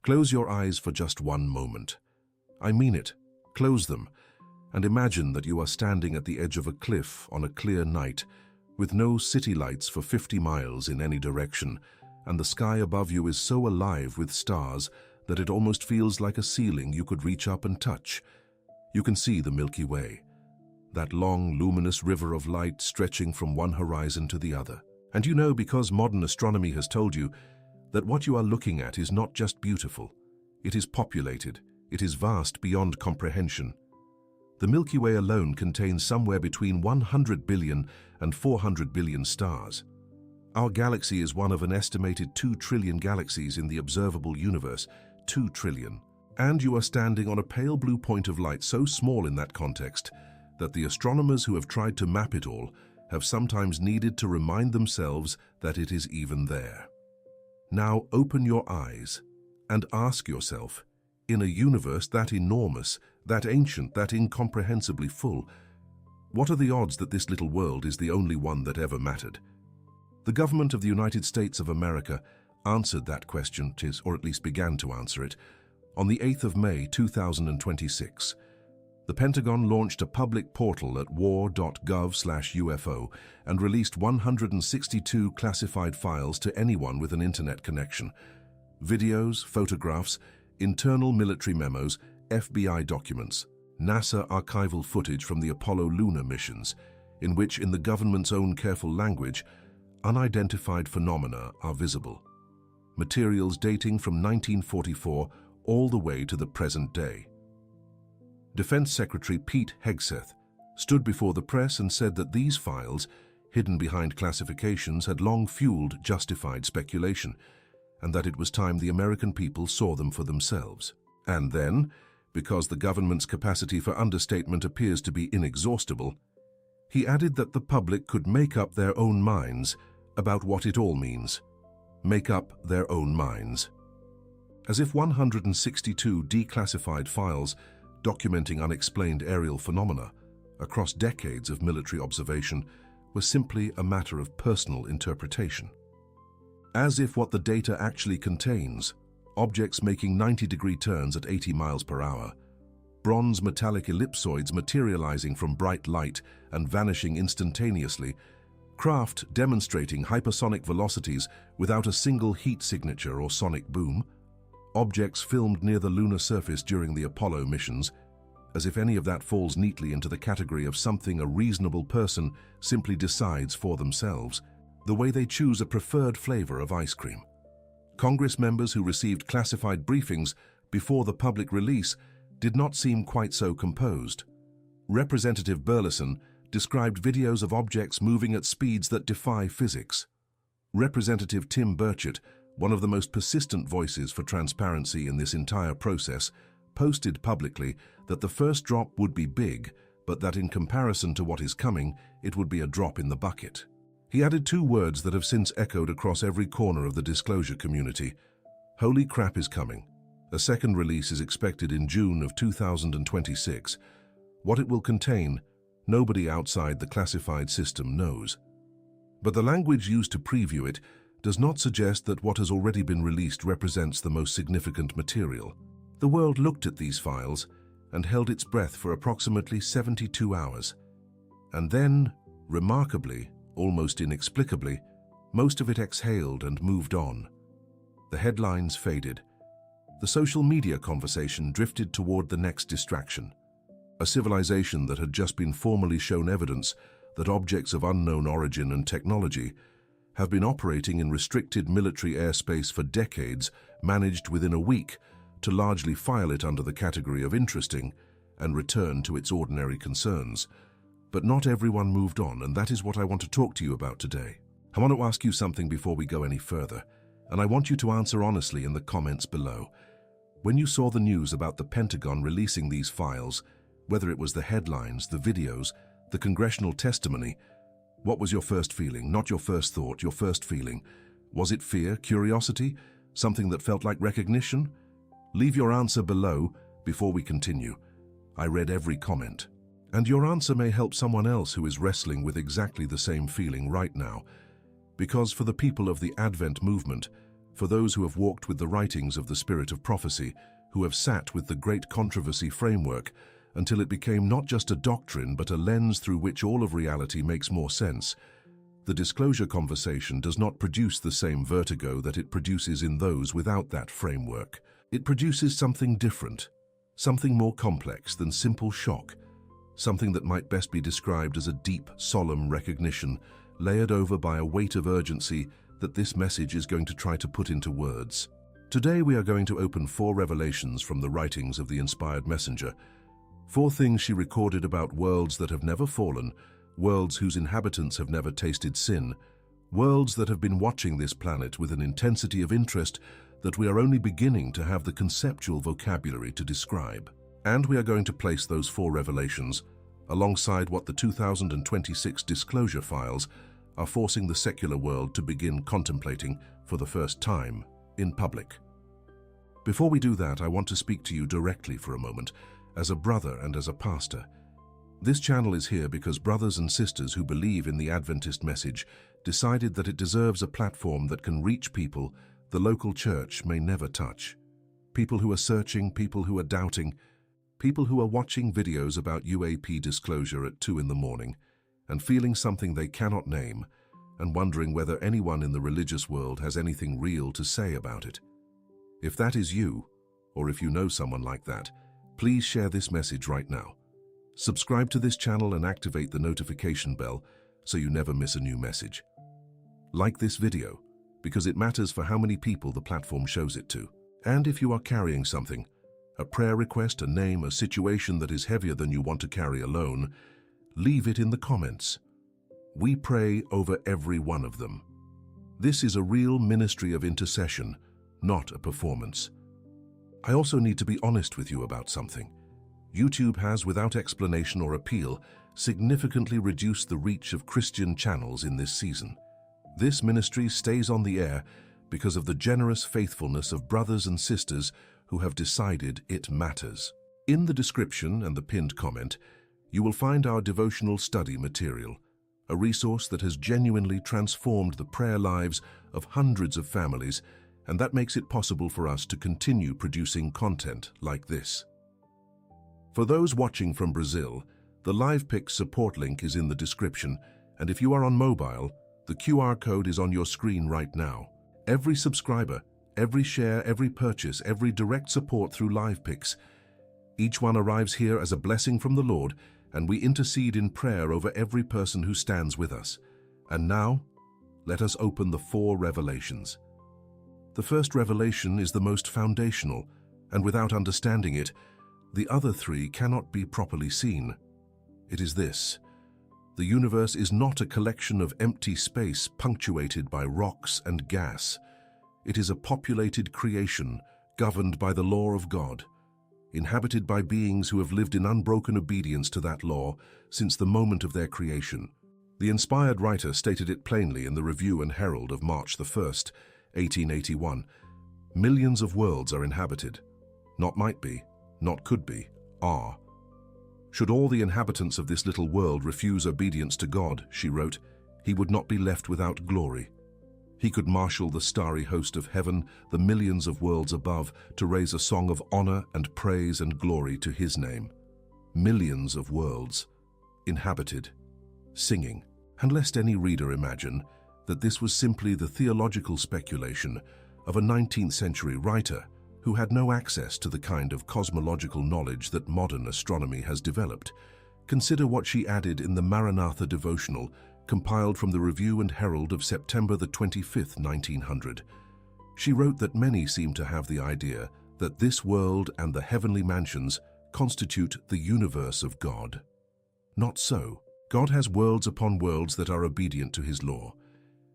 Close your eyes for just one moment. I mean it. Close them, and imagine that you are standing at the edge of a cliff on a clear night, with no city lights for 50 miles in any direction, and the sky above you is so alive with stars that it almost feels like a ceiling you could reach up and touch. You can see the Milky Way, that long, luminous river of light stretching from one horizon to the other. And you know, because modern astronomy has told you, that what you are looking at is not just beautiful. It is populated. It is vast beyond comprehension. The Milky Way alone contains somewhere between 100 billion and 400 billion stars. Our galaxy is one of an estimated 2 trillion galaxies in the observable universe, 2 trillion. And you are standing on a pale blue point of light so small in that context that the astronomers who have tried to map it all have sometimes needed to remind themselves that it is even there. Now open your eyes and ask yourself, in a universe that enormous, that ancient, that incomprehensibly full, what are the odds that this little world is the only one that ever mattered? The government of the United States of America answered that question, or at least began to answer it, on the 8th of May 2026. The Pentagon launched a public portal at war.gov/UFO and released 162 classified files to anyone with an internet connection. Videos, photographs, internal military memos, FBI documents, NASA archival footage from the Apollo lunar missions, in which, in the government's own careful language, unidentified phenomena are visible. Materials dating from 1944 all the way to the present day. Defense Secretary Pete Hegseth stood before the press and said that these files, hidden behind classifications, had long fueled justified speculation, and that it was time the American people saw them for themselves. And then, because the government's capacity for understatement appears to be inexhaustible, he added that the public could make up their own minds about what it all means. Make up their own minds. As if 162 declassified files documenting unexplained aerial phenomena across decades of military observation was simply a matter of personal interpretation. As if what the data actually contains, objects making 90-degree turns at 80 miles per hour, bronze metallic ellipsoids materializing from bright light and vanishing instantaneously, craft demonstrating hypersonic velocities without a single heat signature or sonic boom, objects filmed near the lunar surface during the Apollo missions, as if any of that falls neatly into the category of something a reasonable person simply decides for themselves, the way they choose a preferred flavor of ice cream. Congress members who received classified briefings before the public release did not seem quite so composed. Representative Burleson described videos of objects moving at speeds that defy physics. Representative Tim Burchett, one of the most persistent voices for transparency in this entire process, posted publicly that the first drop would be big, but that in comparison to what is coming, it would be a drop in the bucket. He added 2 words that have since echoed across every corner of the disclosure community. Holy crap is coming. A second release is expected in June of 2026. What it will contain, nobody outside the classified system knows. But the language used to preview it does not suggest that what has already been released represents the most significant material. The world looked at these files and held its breath for approximately 72 hours. And then, remarkably, almost inexplicably, most of it exhaled and moved on. The headlines faded. The social media conversation drifted toward the next distraction. A civilization that had just been formally shown evidence that objects of unknown origin and technology have been operating in restricted military airspace for decades, managed within a week to largely file it under the category of interesting and return to its ordinary concerns. But not everyone moved on, and that is what I want to talk to you about today. I want to ask you something before we go any further, and I want you to answer honestly in the comments below. When you saw the news about the Pentagon releasing these files, whether it was the headlines, the videos, the congressional testimony, what was your first feeling? Not your first thought, your first feeling. Was it fear, curiosity, something that felt like recognition? Leave your answer below before we continue. I read every comment. And your answer may help someone else who is wrestling with exactly the same feeling right now. Because for the people of the Advent movement, for those who have walked with the writings of the Spirit of Prophecy, who have sat with the Great Controversy framework until it became not just a doctrine but a lens through which all of reality makes more sense. The disclosure conversation does not produce the same vertigo that it produces in those without that framework. It produces something different, something more complex than simple shock, something that might best be described as a deep, solemn recognition, layered over by a weight of urgency that this message is going to try to put into words. Today we are going to open 4 revelations from the writings of the inspired messenger, 4 things she recorded about worlds that have never fallen, worlds whose inhabitants have never tasted sin, worlds that have been watching this planet with an intensity of interest that we are only beginning to have the conceptual vocabulary to describe. And we are going to place those 4 revelations alongside what the 2026 disclosure files are forcing the secular world to begin contemplating for the first time in public. Before we do that, I want to speak to you directly for a moment, as a brother and as a pastor. This channel is here because brothers and sisters who believe in the Adventist message decided that it deserves a platform that can reach people the local church may never touch. People who are searching, people who are doubting, people who are watching videos about UAP disclosure at 2 in the morning and feeling something they cannot name and wondering whether anyone in the religious world has anything real to say about it. If that is you, or if you know someone like that, please share this message right now. Subscribe to this channel and activate the notification bell so you never miss a new message. Like this video, because it matters for how many people the platform shows it to. And if you are carrying something, a prayer request, a name, a situation that is heavier than you want to carry alone, leave it in the comments. We pray over every one of them. This is a real ministry of intercession, not a performance. I also need to be honest with you about something. YouTube has, without explanation or appeal, significantly reduced the reach of Christian channels in this season. This ministry stays on the air because of the generous faithfulness of brothers and sisters who have decided it matters. In the description and the pinned comment, you will find our devotional study material, a resource that has genuinely transformed the prayer lives of hundreds of families, and that makes it possible for us to continue producing content like this. For those watching from Brazil, the LivePix support link is in the description, and if you are on mobile, the QR code is on your screen right now. Every subscriber, every share, every purchase, every direct support through LivePix, each one arrives here as a blessing from the Lord, and we intercede in prayer over every person who stands with us. And now, let us open the 4 revelations. The first revelation is the most foundational, and without understanding it, the other 3 cannot be properly seen. It is this: the universe is not a collection of empty space punctuated by rocks and gas. It is a populated creation governed by the law of God, inhabited by beings who have lived in unbroken obedience to that law since the moment of their creation. The inspired writer stated it plainly in the Review and Herald of March the 1st, 1881. Millions of worlds are inhabited. Not might be, not could be, are. Should all the inhabitants of this little world refuse obedience to God, she wrote, he would not be left without glory. He could marshal the starry host of heaven, the millions of worlds above, to raise a song of honor and praise and glory to his name. Millions of worlds, inhabited, singing. And lest any reader imagine that this was simply the theological speculation of a 19th century writer who had no access to the kind of cosmological knowledge that modern astronomy has developed, consider what she added in the Maranatha devotional compiled from the Review and Herald of September the 25th, 1900. She wrote that many seem to have the idea that this world and the heavenly mansions constitute the universe of God. Not so. God has worlds upon worlds that are obedient to his law.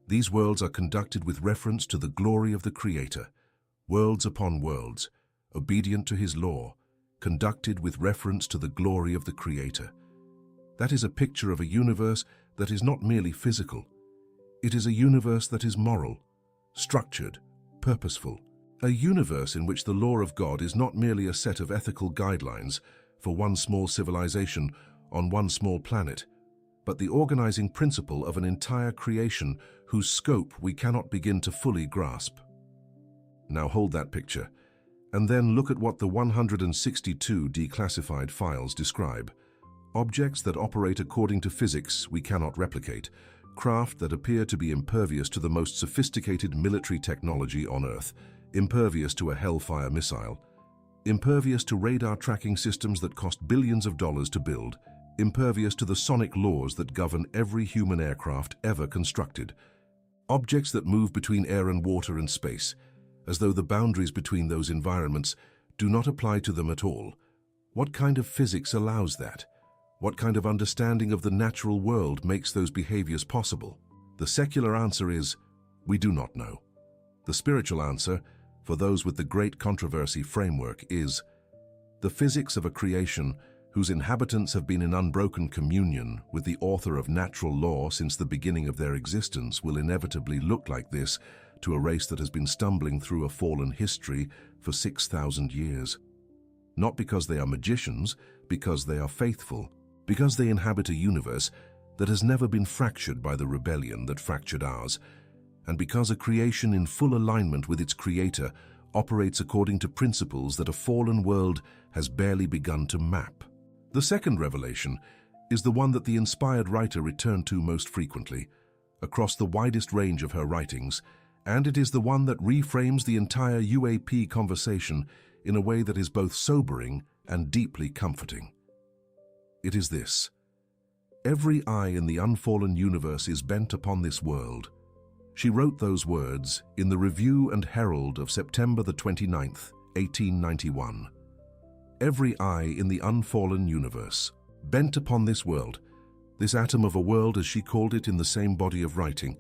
These worlds are conducted with reference to the glory of the Creator. Worlds upon worlds, obedient to his law, conducted with reference to the glory of the Creator. That is a picture of a universe that is not merely physical. It is a universe that is moral, structured, purposeful. A universe in which the law of God is not merely a set of ethical guidelines for one small civilization on one small planet, but the organizing principle of an entire creation whose scope we cannot begin to fully grasp. Now hold that picture, and then look at what the 162 declassified files describe. Objects that operate according to physics we cannot replicate, craft that appear to be impervious to the most sophisticated military technology on Earth, impervious to a Hellfire missile, impervious to radar tracking systems that cost billions of dollars to build, impervious to the sonic laws that govern every human aircraft ever constructed. Objects that move between air and water and space, as though the boundaries between those environments do not apply to them at all. What kind of physics allows that? What kind of understanding of the natural world makes those behaviors possible? The secular answer is, we do not know. The spiritual answer, for those with the great controversy framework, is, the physics of a creation whose inhabitants have been in unbroken communion with the author of natural law since the beginning of their existence will inevitably look like this to a race that has been stumbling through a fallen history for 6,000 years. Not because they are magicians, because they are faithful, because they inhabit a universe that has never been fractured by the rebellion that fractured ours, and because a creation in full alignment with its creator operates according to principles that a fallen world has barely begun to map. The second revelation is the one that the inspired writer returned to most frequently, across the widest range of her writings, and it is the one that reframes the entire UAP conversation in a way that is both sobering and deeply comforting. It is this: every eye in the unfallen universe is bent upon this world. She wrote those words in the Review and Herald of September the 29th, 1891. Every eye in the unfallen universe, bent upon this world, this atom of a world as she called it in the same body of writing,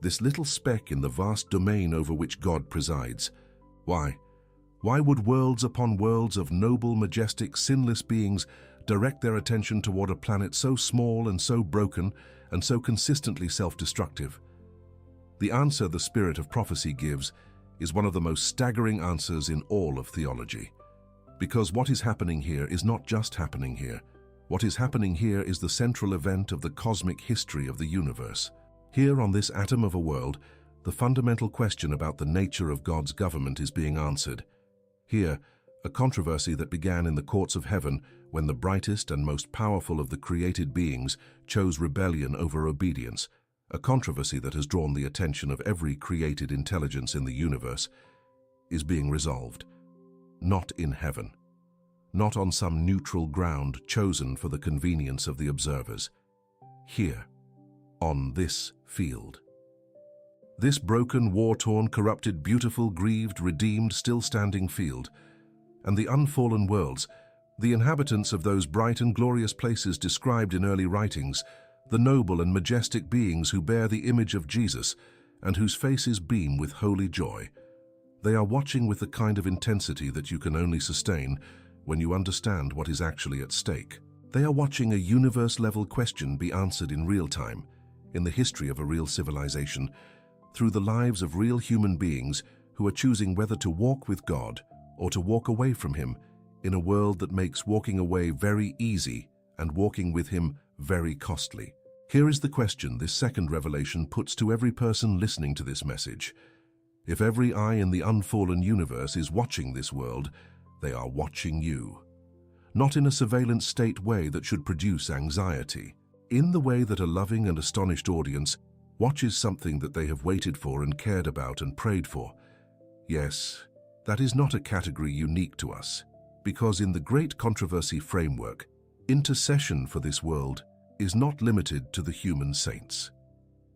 this little speck in the vast domain over which God presides. Why? Why would worlds upon worlds of noble, majestic, sinless beings direct their attention toward a planet so small and so broken and so consistently self-destructive? The answer the spirit of prophecy gives is one of the most staggering answers in all of theology. Because what is happening here is not just happening here. What is happening here is the central event of the cosmic history of the universe. Here on this atom of a world, the fundamental question about the nature of God's government is being answered. Here, a controversy that began in the courts of heaven when the brightest and most powerful of the created beings chose rebellion over obedience, a controversy that has drawn the attention of every created intelligence in the universe, is being resolved. Not in heaven. Not on some neutral ground chosen for the convenience of the observers. Here, on this field. This broken, war-torn, corrupted, beautiful, grieved, redeemed, still-standing field, and the unfallen worlds, the inhabitants of those bright and glorious places described in early writings, the noble and majestic beings who bear the image of Jesus and whose faces beam with holy joy. They are watching with the kind of intensity that you can only sustain when you understand what is actually at stake. They are watching a universe-level question be answered in real time, in the history of a real civilization, through the lives of real human beings who are choosing whether to walk with God or to walk away from Him in a world that makes walking away very easy and walking with Him very costly. Here is the question this second revelation puts to every person listening to this message. If every eye in the unfallen universe is watching this world, they are watching you. Not in a surveillance state way that should produce anxiety. In the way that a loving and astonished audience watches something that they have waited for and cared about and prayed for. Yes, that is not a category unique to us, because in the great controversy framework, intercession for this world is not limited to the human saints.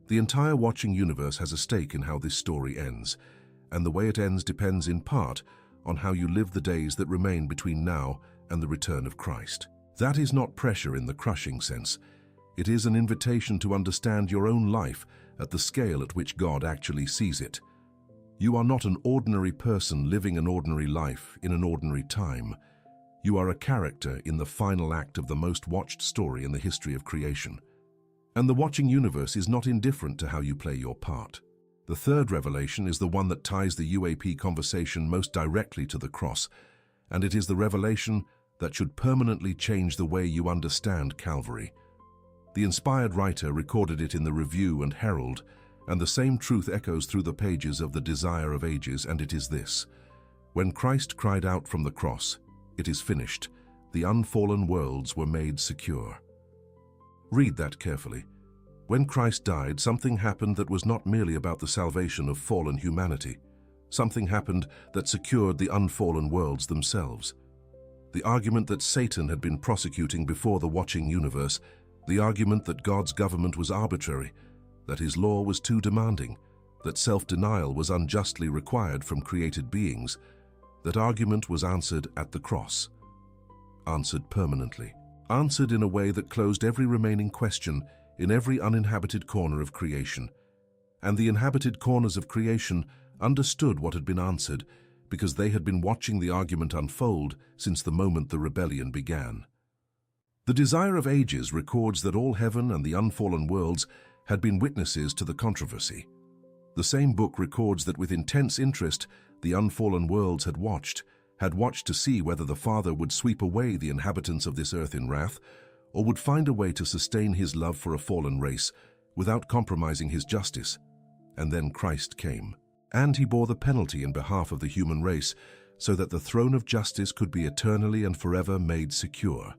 The entire watching universe has a stake in how this story ends, and the way it ends depends in part on how you live the days that remain between now and the return of Christ. That is not pressure in the crushing sense. It is an invitation to understand your own life at the scale at which God actually sees it. You are not an ordinary person living an ordinary life in an ordinary time. You are a character in the final act of the most watched story in the history of creation. And the watching universe is not indifferent to how you play your part. The third revelation is the one that ties the UAP conversation most directly to the cross, and it is the revelation that should permanently change the way you understand Calvary. The inspired writer recorded it in the Review and Herald And the same truth echoes through the pages of the Desire of Ages, and it is this: when Christ cried out from the cross, "It is finished," the unfallen worlds were made secure. Read that carefully. When Christ died, something happened that was not merely about the salvation of fallen humanity. Something happened that secured the unfallen worlds themselves. The argument that Satan had been prosecuting before the watching universe, the argument that God's government was arbitrary, that his law was too demanding, that self-denial was unjustly required from created beings, that argument was answered at the cross. Answered permanently. Answered in a way that closed every remaining question in every uninhabited corner of creation. And the inhabited corners of creation understood what had been answered because they had been watching the argument unfold since the moment the rebellion began. The Desire of Ages records that all heaven and the unfallen worlds had been witnesses to the controversy. The same book records that with intense interest the unfallen worlds had watched to see whether the Father would sweep away the inhabitants of this earth in wrath, or would find a way to sustain his love for a fallen race without compromising his justice. And then Christ came, and he bore the penalty in behalf of the human race so that the throne of justice could be eternally and forever made secure.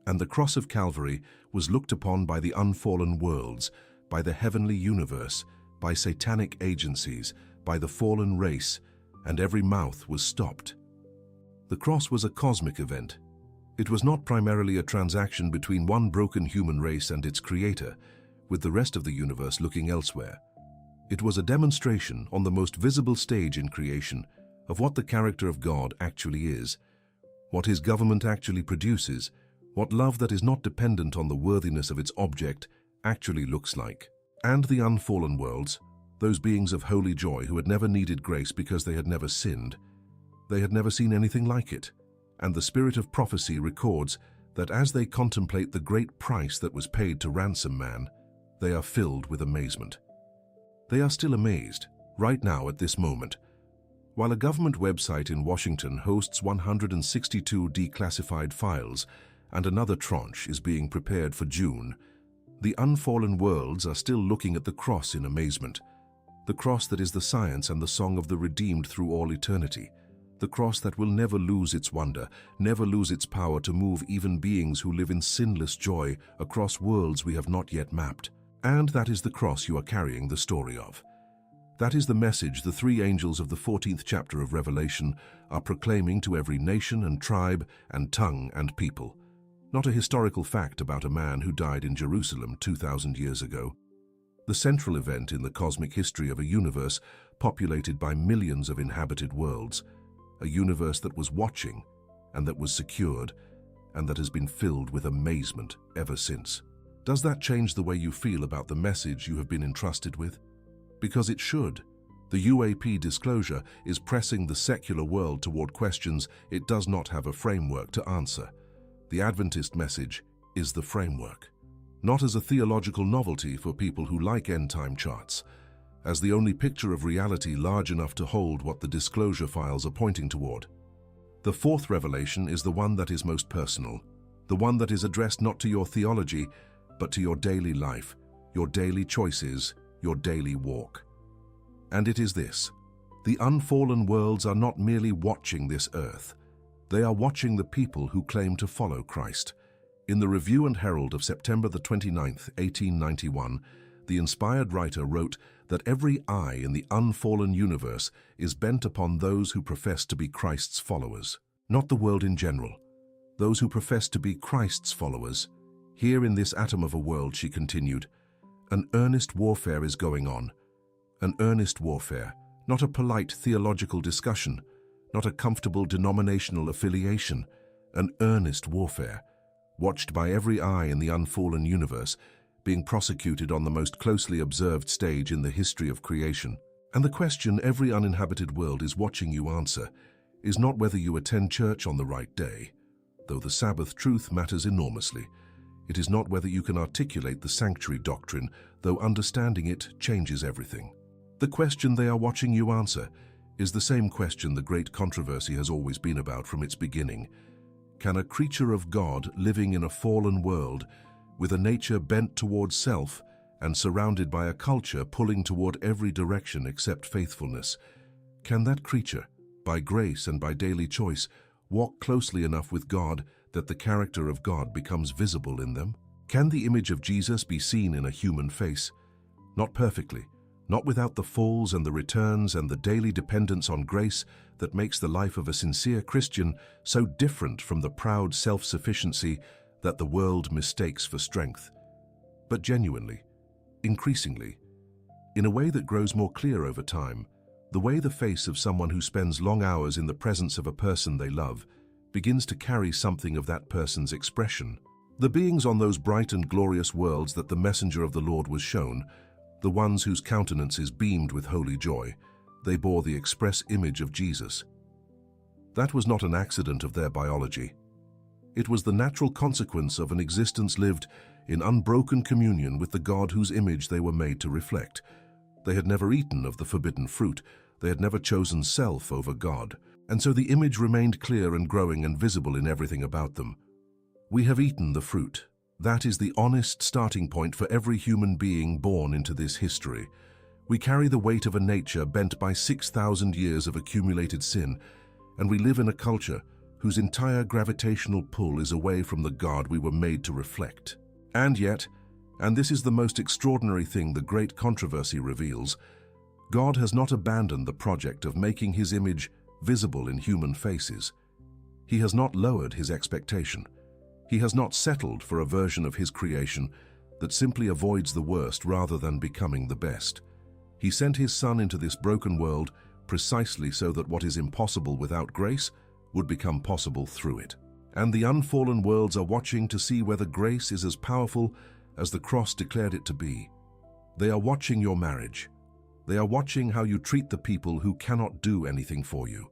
And the cross of Calvary was looked upon by the unfallen worlds, by the heavenly universe, by satanic agencies, by the fallen race, and every mouth was stopped. The cross was a cosmic event. It was not primarily a transaction between one broken human race and its creator, with the rest of the universe looking elsewhere. It was a demonstration on the most visible stage in creation of what the character of God actually is, what his government actually produces, what love that is not dependent on the worthiness of its object actually looks like. And the unfallen worlds, those beings of holy joy who had never needed grace because they had never sinned, they had never seen anything like it. And the spirit of prophecy records that as they contemplate the great price that was paid to ransom man, they are filled with amazement. They are still amazed, right now at this moment. While a government website in Washington hosts 162 declassified files and another tranche is being prepared for June, the unfallen worlds are still looking at the cross in amazement. The cross that is the science and the song of the redeemed through all eternity. The cross that will never lose its wonder, never lose its power to move even beings who live in sinless joy across worlds we have not yet mapped. And that is the cross you are carrying the story of. That is the message the three angels of the 14th chapter of Revelation are proclaiming to every nation and tribe and tongue and people. Not a historical fact about a man who died in Jerusalem 2,000 years ago. The central event in the cosmic history of a universe populated by millions of inhabited worlds. A universe that was watching, and that was secured, and that has been filled with amazement ever since. Does that change the way you feel about the message you have been entrusted with? Because it should. The UAP disclosure is pressing the secular world toward questions it does not have a framework to answer. The Adventist message is the framework. Not as a theological novelty for people who like end-time charts, as the only picture of reality large enough to hold what the disclosure files are pointing toward. The fourth revelation is the one that is most personal, the one that is addressed not to your theology, but to your daily life, your daily choices, your daily walk. And it is this: the unfallen worlds are not merely watching this earth, they are watching the people who claim to follow Christ. In the Review and Herald of September the 29th, 1891, the inspired writer wrote that every eye in the unfallen universe is bent upon those who profess to be Christ's followers. Not the world in general. Those who profess to be Christ's followers. Here in this atom of a world, she continued, an earnest warfare is going on. An earnest warfare, not a polite theological discussion, not a comfortable denominational affiliation. An earnest warfare, watched by every eye in the unfallen universe, being prosecuted on the most closely observed stage in the history of creation. And the question every uninhabited world is watching you answer is not whether you attend church on the right day, though the Sabbath truth matters enormously. It is not whether you can articulate the sanctuary doctrine, though understanding it changes everything. The question they are watching you answer is the same question the great controversy has always been about from its beginning. Can a creature of God living in a fallen world with a nature bent towards self and surrounded by a culture pulling toward every direction except faithfulness. Can that creature, by grace and by daily choice, walk closely enough with God that the character of God becomes visible in them? Can the image of Jesus be seen in a human face? Not perfectly, not without the falls and the returns and the daily dependence on grace that makes the life of a sincere Christian so different from the proud self-sufficiency that the world mistakes for strength. But genuinely, increasingly, in a way that grows more clear over time, the way the face of someone who spends long hours in the presence of a person they love begins to carry something of that person's expression. The beings on those bright and glorious worlds that the messenger of the Lord was shown, the ones whose countenances beamed with holy joy, they bore the express image of Jesus. That was not an accident of their biology. It was the natural consequence of an existence lived in unbroken communion with the God whose image they were made to reflect. They had never eaten of the forbidden fruit. They had never chosen self over God. And so the image remained clear and growing and visible in everything about them. We have eaten the fruit. That is the honest starting point for every human being born into this history. We carry the weight of a nature bent by 6,000 years of accumulated sin, and we live in a culture whose entire gravitational pull is away from the God we were made to reflect. And yet, and this is the most extraordinary thing the great controversy reveals, God has not abandoned the project of making his image visible in human faces. He has not lowered his expectation. He has not settled for a version of his creation that simply avoids the worst rather than becoming the best. He sent his Son into this broken world precisely so that what is impossible without grace would become possible through it. And the unfallen worlds are watching to see whether grace is as powerful as the cross declared it to be. They are watching your marriage. They are watching how you treat the people who cannot do anything for you.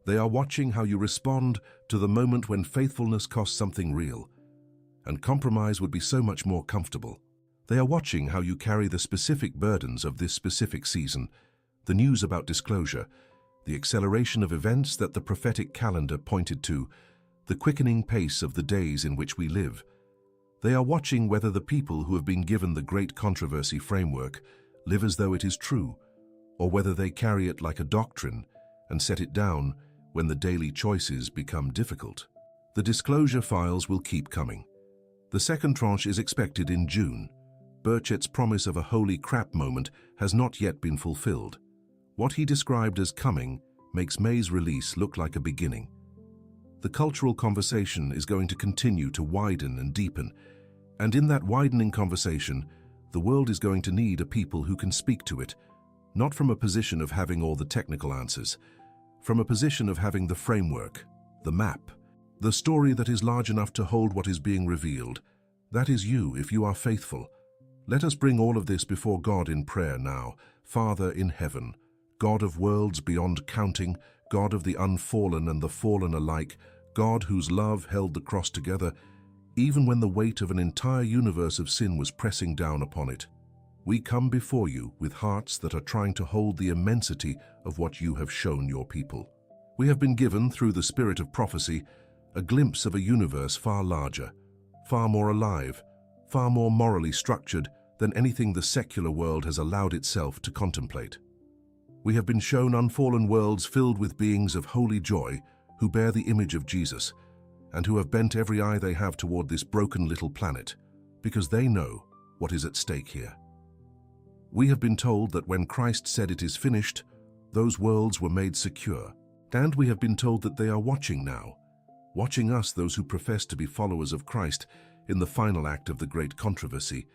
They are watching how you respond to the moment when faithfulness costs something real, and compromise would be so much more comfortable. They are watching how you carry the specific burdens of this specific season, the news about disclosure, the acceleration of events that the prophetic calendar pointed to, the quickening pace of the days in which we live. They are watching whether the people who have been given the great controversy framework live as though it is true, or whether they carry it like a doctrine and set it down when the daily choices become difficult. The disclosure files will keep coming. The second tranche is expected in June. Burchett's promise of a holy crap moment has not yet been fulfilled. What he described as coming makes May's release look like a beginning. The cultural conversation is going to continue to widen and deepen, and in that widening conversation, the world is going to need a people who can speak to it, not from a position of having all the technical answers, from a position of having the framework, the map, the story that is large enough to hold what is being revealed. That is you, if you are faithful. Let us bring all of this before God in prayer now. Father in heaven, God of worlds beyond counting, God of the unfallen and the fallen alike, God whose love held the cross together, even when the weight of an entire universe of sin was pressing down upon it. We come before you with hearts that are trying to hold the immensity of what you have shown your people. We have been given, through the spirit of prophecy, a glimpse of a universe far larger, far more alive, far more morally structured than anything the secular world has allowed itself to contemplate. We have been shown unfallen worlds filled with beings of holy joy who bear the image of Jesus and who have bent every eye they have toward this broken little planet because they know what is at stake here. We have been told that when Christ said it is finished, those worlds were made secure, and we have been told that they are watching now, watching us, those who profess to be followers of Christ, in the final act of the great controversy,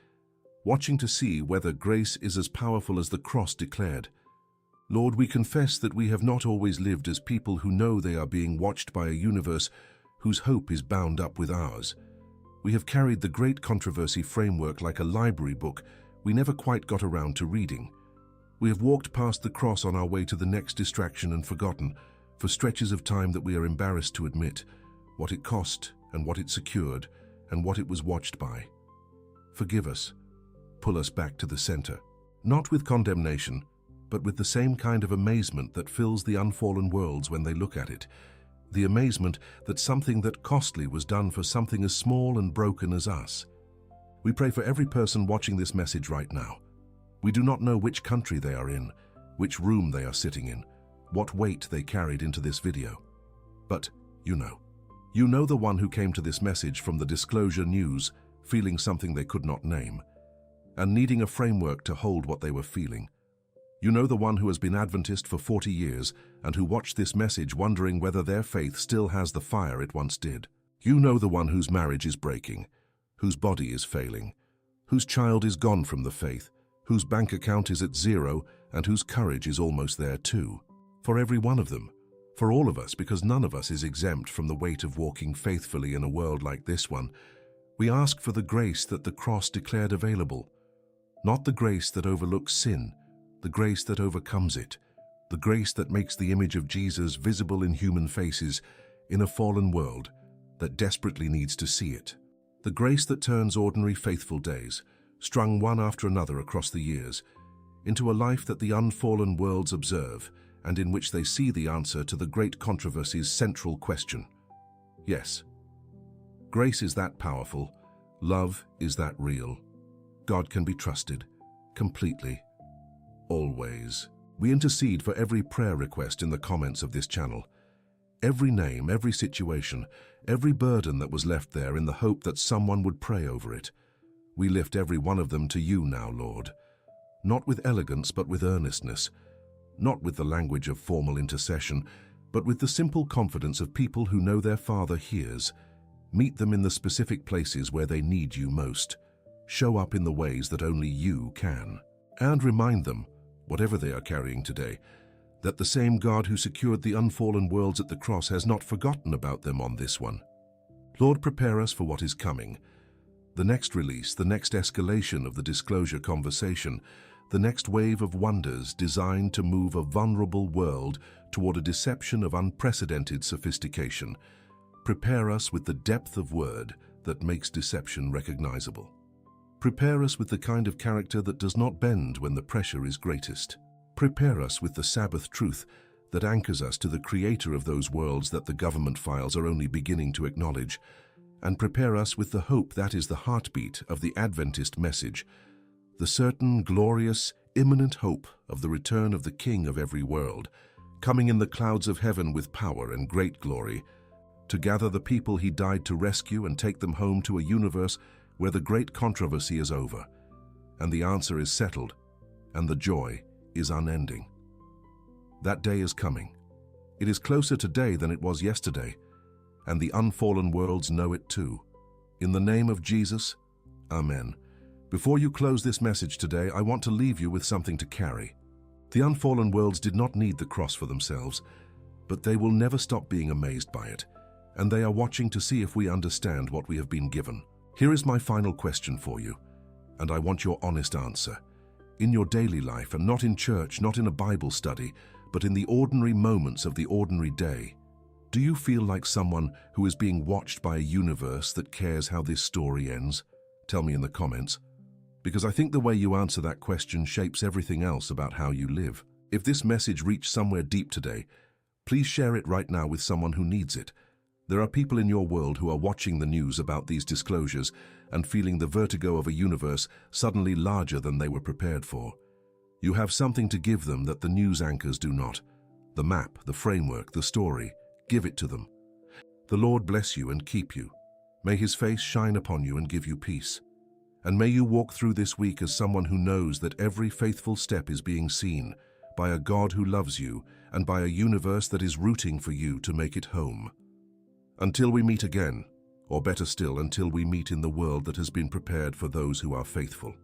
watching to see whether grace is as powerful as the cross declared. Lord, we confess that we have not always lived as people who know they are being watched by a universe whose hope is bound up with ours. We have carried the great controversy framework like a library book we never quite got around to reading. We have walked past the cross on our way to the next distraction and forgotten, for stretches of time that we are embarrassed to admit, what it cost and what it secured and what it was watched by. Forgive us. Pull us back to the center, not with condemnation, but with the same kind of amazement that fills the unfallen worlds when they look at it, the amazement that something that costly was done for something as small and broken as us. We pray for every person watching this message right now. We do not know which country they are in, which room they are sitting in, what weight they carried into this video. But you know. You know the one who came to this message from the Disclosure News, feeling something they could not name, and needing a framework to hold what they were feeling. You know the one who has been Adventist for 40 years and who watched this message wondering whether their faith still has the fire it once did. You know the one whose marriage is breaking, whose body is failing, whose child is gone from the faith, whose bank account is at zero, and whose courage is almost there too. For every one of them, for all of us, because none of us is exempt from the weight of walking faithfully in a world like this one, we ask for the grace that the cross declared available, not the grace that overlooks sin, the grace that overcomes it, the grace that makes the image of Jesus visible in human faces in a fallen world that desperately needs to see it. The grace that turns ordinary faithful days, strung one after another across the years, into a life that the unfallen worlds observe and in which they see the answer to the great controversy's central question. Yes, grace is that powerful, love is that real. God can be trusted, completely, always. We intercede for every prayer request in the comments of this channel. Every name, every situation, every burden that was left there in the hope that someone would pray over it. We lift every one of them to you now, Lord. Not with elegance, but with earnestness. Not with the language of formal intercession, but with the simple confidence of people who know their Father hears. Meet them in the specific places where they need you most. Show up in the ways that only you can. And remind them, whatever they are carrying today, that the same God who secured the unfallen worlds at the cross has not forgotten about them on this one. Lord, prepare us for what is coming. The next release, the next escalation of the disclosure conversation, the next wave of wonders designed to move a vulnerable world toward a deception of unprecedented sophistication. Prepare us with the depth of word that makes deception recognizable. Prepare us with the kind of character that does not bend when the pressure is greatest. Prepare us with the Sabbath truth that anchors us to the creator of those worlds that the government files are only beginning to acknowledge. And prepare us with the hope that is the heartbeat of the Adventist message, the certain, glorious, imminent hope of the return of the King of every world, coming in the clouds of heaven with power and great glory, to gather the people he died to rescue and take them home to a universe where the great controversy is over, and the answer is settled, and the joy is unending. That day is coming. It is closer today than it was yesterday, and the unfallen worlds know it too. In the name of Jesus, Amen. Before you close this message today, I want to leave you with something to carry. The unfallen worlds did not need the cross for themselves, but they will never stop being amazed by it, and they are watching to see if we understand what we have been given. Here is my final question for you, and I want your honest answer. In your daily life, and not in church, not in a Bible study, but in the ordinary moments of the ordinary day, do you feel like someone who is being watched by a universe that cares how this story ends? Tell me in the comments, because I think the way you answer that question shapes everything else about how you live. If this message reached somewhere deep today, please share it right now with someone who needs it. There are people in your world who are watching the news about these disclosures and feeling the vertigo of a universe suddenly larger than they were prepared for. You have something to give them that the news anchors do not. The map, the framework, the story. Give it to them. The Lord bless you and keep you. May his face shine upon you and give you peace. And may you walk through this week as someone who knows that every faithful step is being seen by a God who loves you and by a universe that is rooting for you to make it home. Until we meet again, or better still, until we meet in the world that has been prepared for those who are faithful.